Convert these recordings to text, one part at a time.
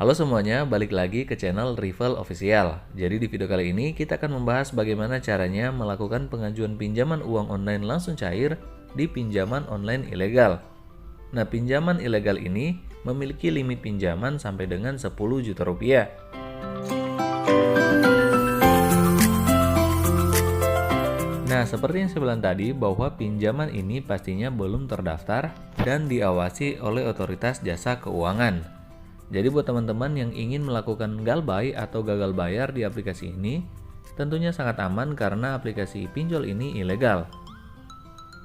Halo semuanya, balik lagi ke channel Rival Official. Jadi di video kali ini kita akan membahas bagaimana caranya melakukan pengajuan pinjaman uang online langsung cair di pinjaman online ilegal. Nah, pinjaman ilegal ini memiliki limit pinjaman sampai dengan 10 juta rupiah. Nah, seperti yang saya bilang tadi bahwa pinjaman ini pastinya belum terdaftar dan diawasi oleh otoritas jasa keuangan. Jadi buat teman-teman yang ingin melakukan galbay atau gagal bayar di aplikasi ini, tentunya sangat aman karena aplikasi pinjol ini ilegal.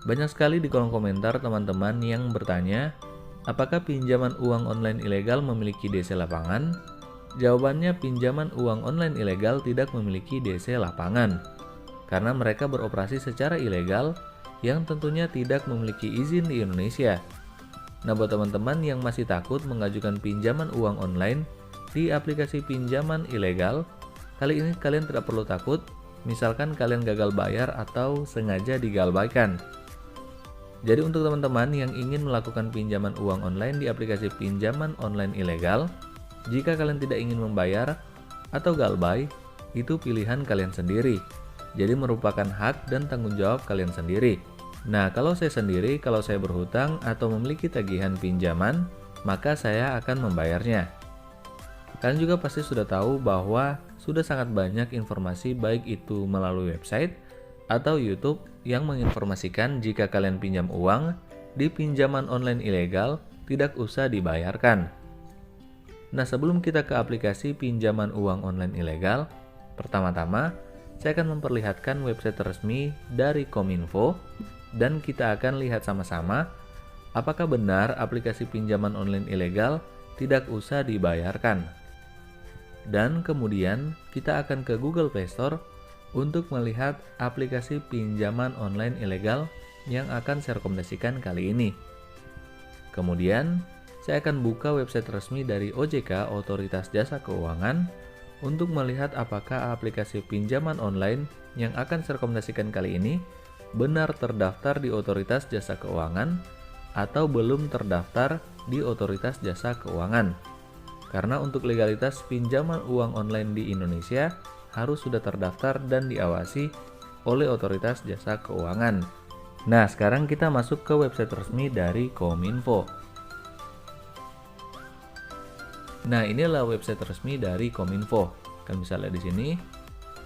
Banyak sekali di kolom komentar teman-teman yang bertanya, apakah pinjaman uang online ilegal memiliki DC lapangan? Jawabannya, pinjaman uang online ilegal tidak memiliki DC lapangan, karena mereka beroperasi secara ilegal yang tentunya tidak memiliki izin di Indonesia. Nah, buat teman-teman yang masih takut mengajukan pinjaman uang online di aplikasi pinjaman ilegal, kali ini kalian tidak perlu takut, misalkan kalian gagal bayar atau sengaja digalbaikan. Jadi untuk teman-teman yang ingin melakukan pinjaman uang online di aplikasi pinjaman online ilegal, jika kalian tidak ingin membayar atau galbay, itu pilihan kalian sendiri. Jadi merupakan hak dan tanggung jawab kalian sendiri. Nah, kalau saya sendiri, kalau saya berhutang atau memiliki tagihan pinjaman, maka saya akan membayarnya. Kalian juga pasti sudah tahu bahwa sudah sangat banyak informasi baik itu melalui website atau YouTube yang menginformasikan jika kalian pinjam uang di pinjaman online ilegal tidak usah dibayarkan. Nah, sebelum kita ke aplikasi pinjaman uang online ilegal, pertama-tama saya akan memperlihatkan website resmi dari Kominfo dan kita akan lihat sama-sama apakah benar aplikasi pinjaman online ilegal tidak usah dibayarkan. Dan kemudian kita akan ke Google Play Store untuk melihat aplikasi pinjaman online ilegal yang akan saya rekomendasikan kali ini. Kemudian saya akan buka website resmi dari OJK, Otoritas Jasa Keuangan, untuk melihat apakah aplikasi pinjaman online yang akan saya rekomendasikan kali ini benar terdaftar di Otoritas Jasa Keuangan atau belum terdaftar di Otoritas Jasa Keuangan. Karena untuk legalitas pinjaman uang online di Indonesia harus sudah terdaftar dan diawasi oleh Otoritas Jasa Keuangan. Nah, sekarang kita masuk ke website resmi dari Kominfo. Nah, inilah website resmi dari Kominfo. Kalian bisa lihat di sini.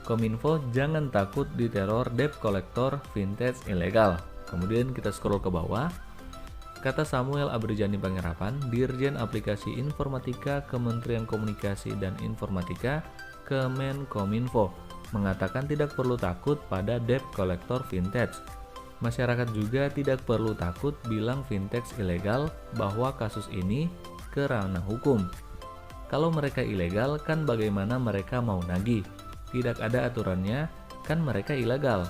Kominfo jangan takut diteror debt collector vintage ilegal. Kemudian kita scroll ke bawah. Kata Samuel Abrijani Panggerapan, Dirjen Aplikasi Informatika Kementerian Komunikasi dan Informatika Kemenkominfo, mengatakan tidak perlu takut pada debt collector vintage. Masyarakat juga tidak perlu takut bilang vintage ilegal bahwa kasus ini ke ranah hukum. Kalau mereka ilegal, kan bagaimana mereka mau nagih? Tidak ada aturannya, kan mereka ilegal.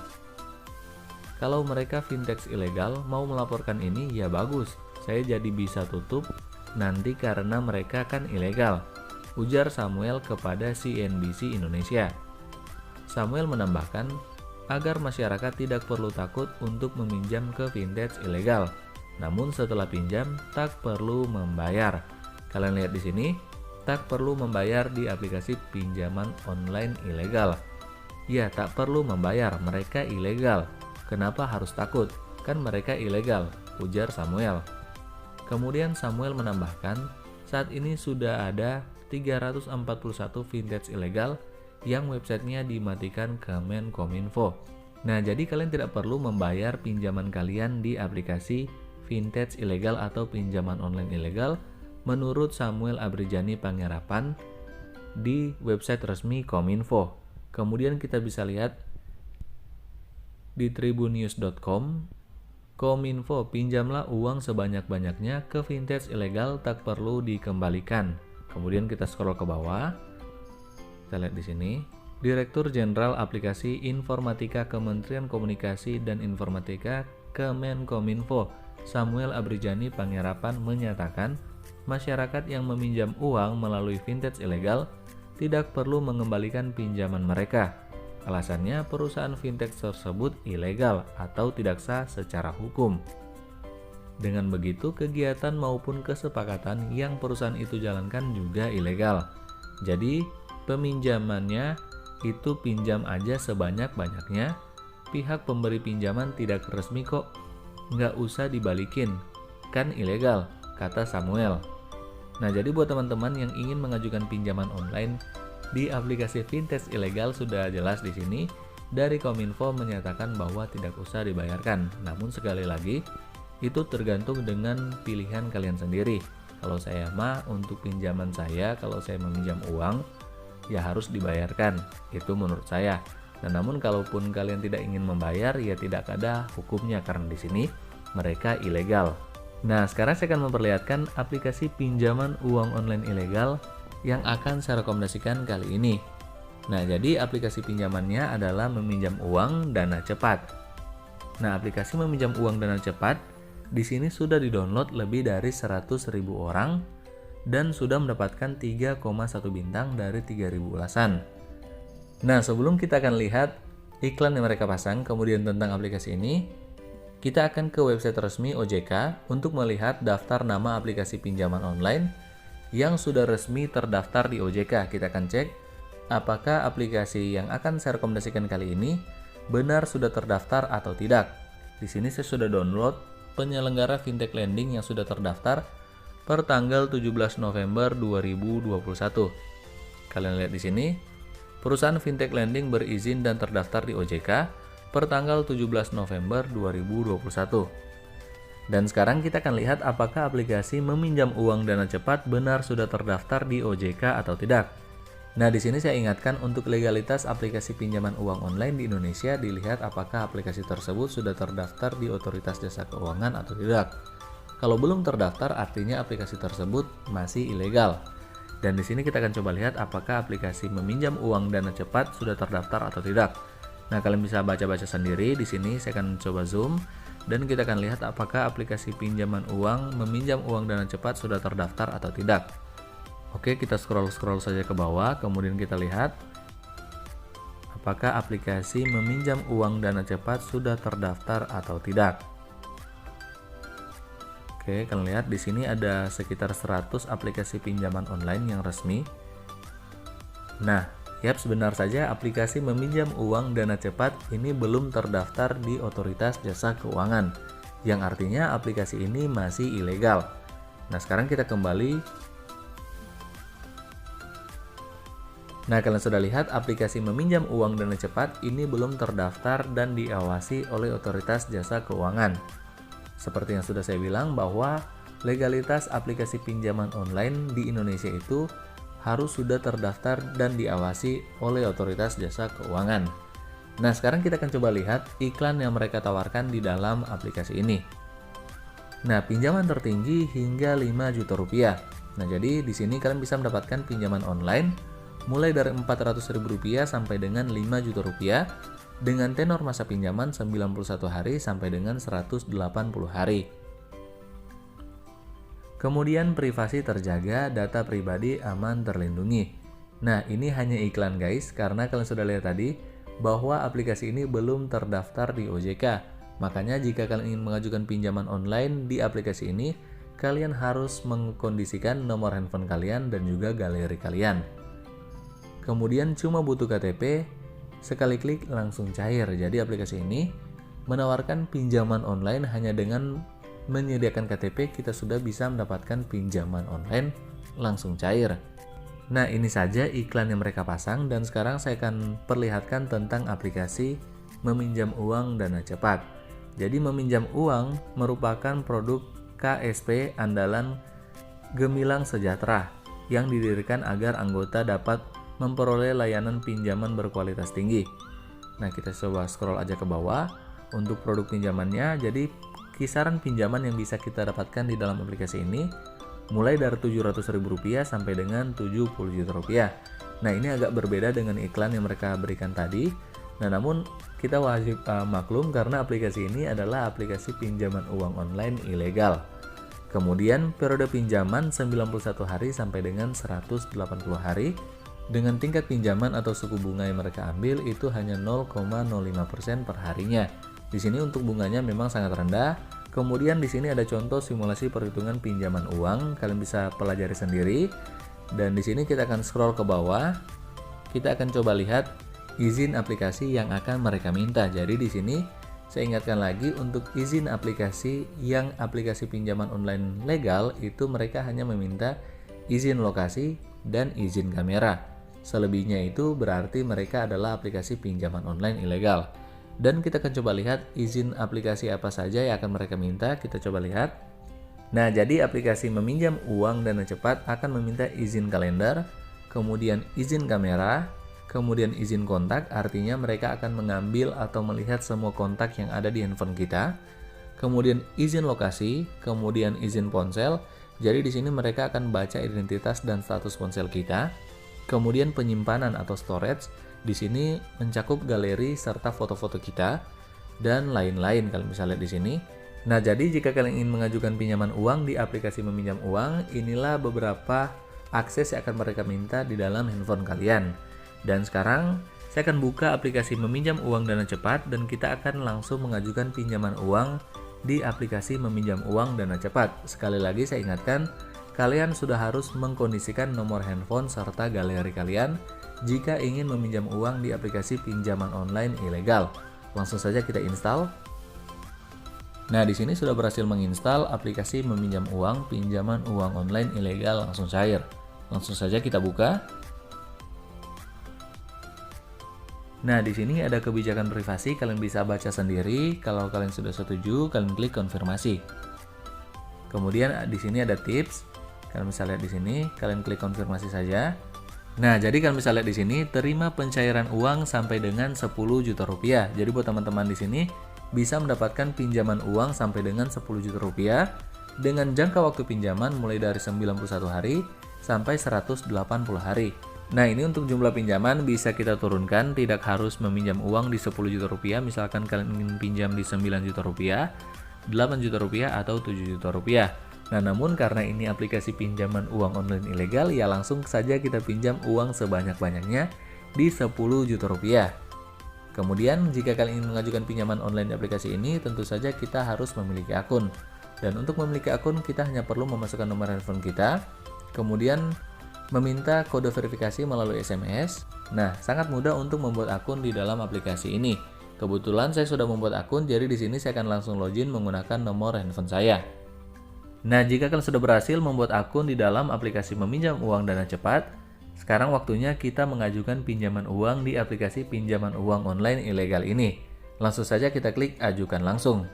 Kalau mereka vintage ilegal mau melaporkan ini, ya bagus, saya jadi bisa tutup nanti karena mereka kan ilegal, ujar Samuel kepada CNBC Indonesia. Samuel menambahkan agar masyarakat tidak perlu takut untuk meminjam ke vintage ilegal, namun setelah pinjam tak perlu membayar. Kalian lihat di sini, tak perlu membayar di aplikasi pinjaman online ilegal. Ya, tak perlu membayar, mereka ilegal. Kenapa harus takut? Kan mereka ilegal, ujar Samuel. Kemudian Samuel menambahkan, saat ini sudah ada 341 vintage ilegal yang websitenya dimatikan Kemenkominfo. Nah, jadi kalian tidak perlu membayar pinjaman kalian di aplikasi vintage ilegal atau pinjaman online ilegal menurut Samuel Abrijani Panggerapan di website resmi Kominfo. Kemudian kita bisa lihat di tribunnews.com, Kominfo, pinjamlah uang sebanyak-banyaknya ke vintage ilegal tak perlu dikembalikan. Kemudian kita scroll ke bawah. Kita lihat di sini, Direktur Jenderal Aplikasi Informatika Kementerian Komunikasi dan Informatika Kemenkominfo, Samuel Abrijani Panggerapan menyatakan, masyarakat yang meminjam uang melalui vintage ilegal tidak perlu mengembalikan pinjaman mereka. Alasannya perusahaan vintage tersebut ilegal atau tidak sah secara hukum. Dengan begitu, kegiatan maupun kesepakatan yang perusahaan itu jalankan juga ilegal. Jadi, peminjamannya itu pinjam aja sebanyak-banyaknya. Pihak pemberi pinjaman tidak resmi kok, nggak usah dibalikin, kan ilegal, kata Samuel. Nah, jadi buat teman-teman yang ingin mengajukan pinjaman online di aplikasi fintech ilegal sudah jelas di sini. Dari Kominfo menyatakan bahwa tidak usah dibayarkan. Namun sekali lagi, itu tergantung dengan pilihan kalian sendiri. Kalau saya mah untuk pinjaman saya, kalau saya meminjam uang, ya harus dibayarkan. Itu menurut saya. Nah, namun kalaupun kalian tidak ingin membayar, ya tidak ada hukumnya karena di sini mereka ilegal. Nah, sekarang saya akan memperlihatkan aplikasi pinjaman uang online ilegal yang akan saya rekomendasikan kali ini. Nah, jadi aplikasi pinjamannya adalah meminjam uang Dana Cepat. Nah, aplikasi meminjam uang Dana Cepat di sini sudah didownload lebih dari 100.000 orang dan sudah mendapatkan 3,1 bintang dari 3.000 ulasan. Nah, sebelum kita akan lihat iklan yang mereka pasang kemudian tentang aplikasi ini, kita akan ke website resmi OJK untuk melihat daftar nama aplikasi pinjaman online yang sudah resmi terdaftar di OJK. Kita akan cek apakah aplikasi yang akan saya rekomendasikan kali ini benar sudah terdaftar atau tidak. Di sini saya sudah download penyelenggara fintech lending yang sudah terdaftar per tanggal 17 November 2021. Kalian lihat di sini, perusahaan fintech lending berizin dan terdaftar di OJK per tanggal 17 November 2021. Dan sekarang kita akan lihat apakah aplikasi meminjam uang Dana Cepat benar sudah terdaftar di OJK atau tidak. Nah, di sini saya ingatkan untuk legalitas aplikasi pinjaman uang online di Indonesia dilihat apakah aplikasi tersebut sudah terdaftar di Otoritas Jasa Keuangan atau tidak. Kalau belum terdaftar, artinya aplikasi tersebut masih ilegal. Dan di sini kita akan coba lihat apakah aplikasi meminjam uang Dana Cepat sudah terdaftar atau tidak. Nah, kalian bisa baca-baca sendiri. Di sini saya akan coba zoom dan kita akan lihat apakah aplikasi pinjaman uang meminjam uang Dana Cepat sudah terdaftar atau tidak. Oke, kita scroll saja ke bawah, kemudian kita lihat apakah aplikasi meminjam uang Dana Cepat sudah terdaftar atau tidak. Oke, kalian lihat di sini ada sekitar 100 aplikasi pinjaman online yang resmi. Nah, benar saja aplikasi meminjam uang Dana Cepat ini belum terdaftar di Otoritas Jasa Keuangan, yang artinya aplikasi ini masih ilegal. Nah, sekarang kita kembali. Nah, kalian sudah lihat aplikasi meminjam uang Dana Cepat ini belum terdaftar dan diawasi oleh Otoritas Jasa Keuangan. Seperti yang sudah saya bilang bahwa legalitas aplikasi pinjaman online di Indonesia itu harus sudah terdaftar dan diawasi oleh Otoritas Jasa Keuangan. Nah, sekarang kita akan coba lihat iklan yang mereka tawarkan di dalam aplikasi ini. Nah, pinjaman tertinggi hingga 5 juta rupiah. Nah, jadi di sini kalian bisa mendapatkan pinjaman online mulai dari Rp400.000 sampai dengan Rp5 juta dengan tenor masa pinjaman 91 hari sampai dengan 180 hari. Kemudian privasi terjaga, data pribadi aman terlindungi. Nah, ini hanya iklan guys, karena kalian sudah lihat tadi bahwa aplikasi ini belum terdaftar di OJK. Makanya jika kalian ingin mengajukan pinjaman online di aplikasi ini, kalian harus mengkondisikan nomor handphone kalian dan juga galeri kalian. Kemudian cuma butuh KTP, sekali klik langsung cair. Jadi aplikasi ini menawarkan pinjaman online hanya dengan menyediakan KTP, kita sudah bisa mendapatkan pinjaman online langsung cair. Nah, ini saja iklan yang mereka pasang dan sekarang saya akan perlihatkan tentang aplikasi meminjam uang Dana Cepat. Jadi meminjam uang merupakan produk KSP andalan Gemilang Sejahtera yang didirikan agar anggota dapat memperoleh layanan pinjaman berkualitas tinggi. Nah, kita coba scroll aja ke bawah untuk produk pinjamannya. Jadi kisaran pinjaman yang bisa kita dapatkan di dalam aplikasi ini mulai dari Rp700.000 sampai dengan Rp70 juta. Nah, ini agak berbeda dengan iklan yang mereka berikan tadi. Nah, namun kita wajib maklum karena aplikasi ini adalah aplikasi pinjaman uang online ilegal. Kemudian periode pinjaman 91 hari sampai dengan 180 hari. Dengan tingkat pinjaman atau suku bunga yang mereka ambil itu hanya 0,05% per harinya. Di sini untuk bunganya memang sangat rendah, Kemudian di sini ada contoh simulasi perhitungan pinjaman uang, kalian bisa pelajari sendiri. Dan di sini kita akan scroll ke bawah. Kita akan coba lihat izin aplikasi yang akan mereka minta. Jadi di sini saya ingatkan lagi, untuk izin aplikasi yang aplikasi pinjaman online legal itu mereka hanya meminta izin lokasi dan izin kamera. Selebihnya itu berarti mereka adalah aplikasi pinjaman online ilegal. Dan kita akan coba lihat izin aplikasi apa saja yang akan mereka minta. Kita coba lihat. Nah, jadi aplikasi meminjam uang dana cepat akan meminta izin kalender, kemudian izin kamera, kemudian izin kontak, artinya mereka akan mengambil atau melihat semua kontak yang ada di handphone kita. Kemudian izin lokasi, kemudian izin ponsel. Jadi di sini mereka akan baca identitas dan status ponsel kita. Kemudian penyimpanan atau storage, di sini mencakup galeri serta foto-foto kita dan lain-lain, kalian bisa lihat di sini. Nah, jadi jika kalian ingin mengajukan pinjaman uang di aplikasi meminjam uang, inilah beberapa akses yang akan mereka minta di dalam handphone kalian. Dan sekarang saya akan buka aplikasi meminjam uang dana cepat dan kita akan langsung mengajukan pinjaman uang di aplikasi meminjam uang dana cepat. Sekali lagi saya ingatkan, kalian sudah harus mengkondisikan nomor handphone serta galeri kalian jika ingin meminjam uang di aplikasi pinjaman online ilegal. Langsung saja kita install. Nah, di sini sudah berhasil menginstal aplikasi meminjam uang pinjaman uang online ilegal langsung cair. Langsung saja kita buka. Nah, di sini ada kebijakan privasi, kalian bisa baca sendiri. Kalau kalian sudah setuju, kalian klik konfirmasi. Kemudian di sini ada tips. Kalian bisa lihat di sini, kalian klik konfirmasi saja. Nah, jadi kalian bisa lihat di sini, terima pencairan uang sampai dengan 10 juta rupiah. Jadi buat teman-teman di sini bisa mendapatkan pinjaman uang sampai dengan 10 juta rupiah dengan jangka waktu pinjaman mulai dari 91 hari sampai 180 hari. Nah, ini untuk jumlah pinjaman bisa kita turunkan, tidak harus meminjam uang di 10 juta rupiah. Misalkan kalian ingin pinjam di 9 juta rupiah, 8 juta rupiah, atau 7 juta rupiah. Nah, namun karena ini aplikasi pinjaman uang online ilegal, ya langsung saja kita pinjam uang sebanyak-banyaknya di 10 juta rupiah. Kemudian, jika kalian ingin mengajukan pinjaman online di aplikasi ini, tentu saja kita harus memiliki akun. Dan untuk memiliki akun, kita hanya perlu memasukkan nomor handphone kita, kemudian meminta kode verifikasi melalui SMS. Nah, sangat mudah untuk membuat akun di dalam aplikasi ini. Kebetulan saya sudah membuat akun, jadi di sini saya akan langsung login menggunakan nomor handphone saya. Nah, jika kalian sudah berhasil membuat akun di dalam aplikasi meminjam uang dana cepat, sekarang waktunya kita mengajukan pinjaman uang di aplikasi pinjaman uang online ilegal ini. Langsung saja kita klik ajukan langsung.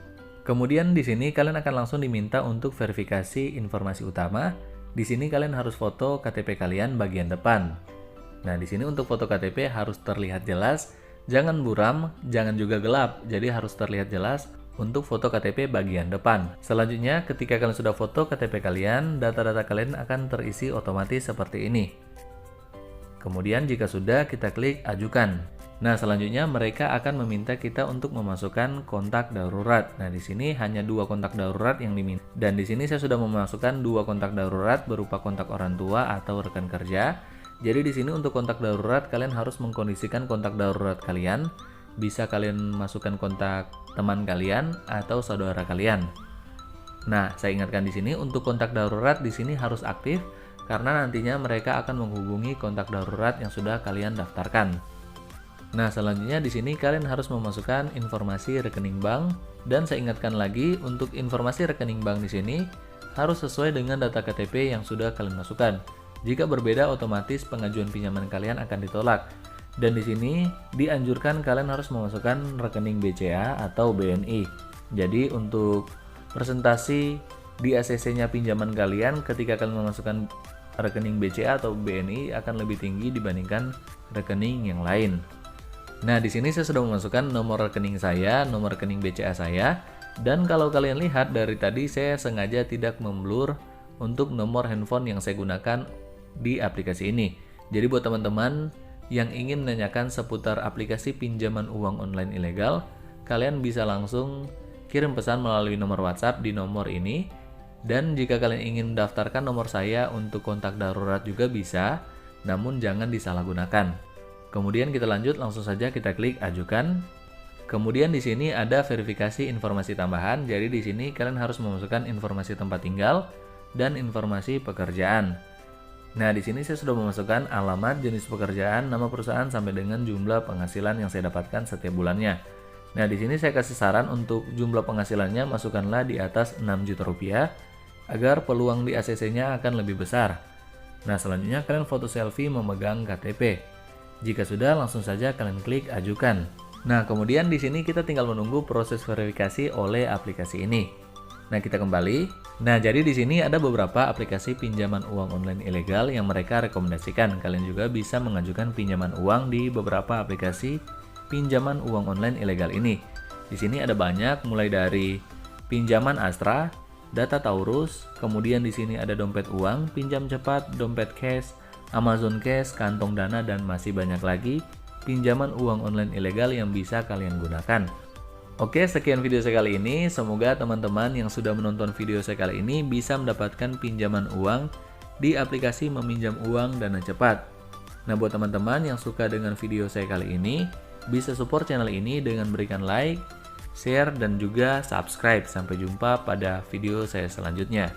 Kemudian di sini kalian akan langsung diminta untuk verifikasi informasi utama. Di sini kalian harus foto KTP kalian bagian depan. Nah, di sini untuk foto KTP harus terlihat jelas, jangan buram, jangan juga gelap. Jadi harus terlihat jelas untuk foto KTP bagian depan. Selanjutnya, ketika kalian sudah foto KTP kalian, data-data kalian akan terisi otomatis seperti ini. Kemudian jika sudah, kita klik ajukan. Nah, selanjutnya mereka akan meminta kita untuk memasukkan kontak darurat. Nah, di sini hanya 2 kontak darurat yang diminta. Dan di sini saya sudah memasukkan 2 kontak darurat berupa kontak orang tua atau rekan kerja. Jadi di sini untuk kontak darurat kalian harus mengkondisikan kontak darurat kalian. Bisa kalian masukkan kontak teman kalian atau saudara kalian. Nah, saya ingatkan di sini untuk kontak darurat di sini harus aktif karena nantinya mereka akan menghubungi kontak darurat yang sudah kalian daftarkan. Nah, selanjutnya di sini kalian harus memasukkan informasi rekening bank dan saya ingatkan lagi untuk informasi rekening bank di sini harus sesuai dengan data KTP yang sudah kalian masukkan. Jika berbeda, otomatis pengajuan pinjaman kalian akan ditolak. Dan di sini dianjurkan kalian harus memasukkan rekening BCA atau BNI. Jadi untuk presentasi di ACC-nya pinjaman kalian ketika kalian memasukkan rekening BCA atau BNI akan lebih tinggi dibandingkan rekening yang lain. Nah, di sini saya sudah memasukkan nomor rekening saya, nomor rekening BCA saya, dan kalau kalian lihat dari tadi saya sengaja tidak memblur untuk nomor handphone yang saya gunakan di aplikasi ini. Jadi buat teman-teman yang ingin menanyakan seputar aplikasi pinjaman uang online ilegal, kalian bisa langsung kirim pesan melalui nomor WhatsApp di nomor ini. Dan jika kalian ingin mendaftarkan nomor saya untuk kontak darurat juga bisa, namun jangan disalahgunakan. Kemudian kita lanjut, langsung saja kita klik ajukan. Kemudian di sini ada verifikasi informasi tambahan. Jadi di sini kalian harus memasukkan informasi tempat tinggal dan informasi pekerjaan. Nah, di sini saya sudah memasukkan alamat, jenis pekerjaan, nama perusahaan sampai dengan jumlah penghasilan yang saya dapatkan setiap bulannya. Nah, di sini saya kasih saran untuk jumlah penghasilannya masukkanlah di atas 6 juta rupiah agar peluang di ACC-nya akan lebih besar. Nah, selanjutnya kalian foto selfie memegang KTP. Jika sudah, langsung saja kalian klik ajukan. Nah, kemudian di sini kita tinggal menunggu proses verifikasi oleh aplikasi ini. Nah, kita kembali. Nah, jadi di sini ada beberapa aplikasi pinjaman uang online ilegal yang mereka rekomendasikan. Kalian juga bisa mengajukan pinjaman uang di beberapa aplikasi pinjaman uang online ilegal ini. Di sini ada banyak, mulai dari pinjaman Astra, Data Taurus, kemudian di sini ada dompet uang, pinjam cepat, dompet cash, Amazon Cash, kantong dana, dan masih banyak lagi pinjaman uang online ilegal yang bisa kalian gunakan. Oke, sekian video saya kali ini. Semoga teman-teman yang sudah menonton video saya kali ini bisa mendapatkan pinjaman uang di aplikasi meminjam uang Dana Cepat. Nah, buat teman-teman yang suka dengan video saya kali ini, bisa support channel ini dengan berikan like, share, dan juga subscribe. Sampai jumpa pada video saya selanjutnya.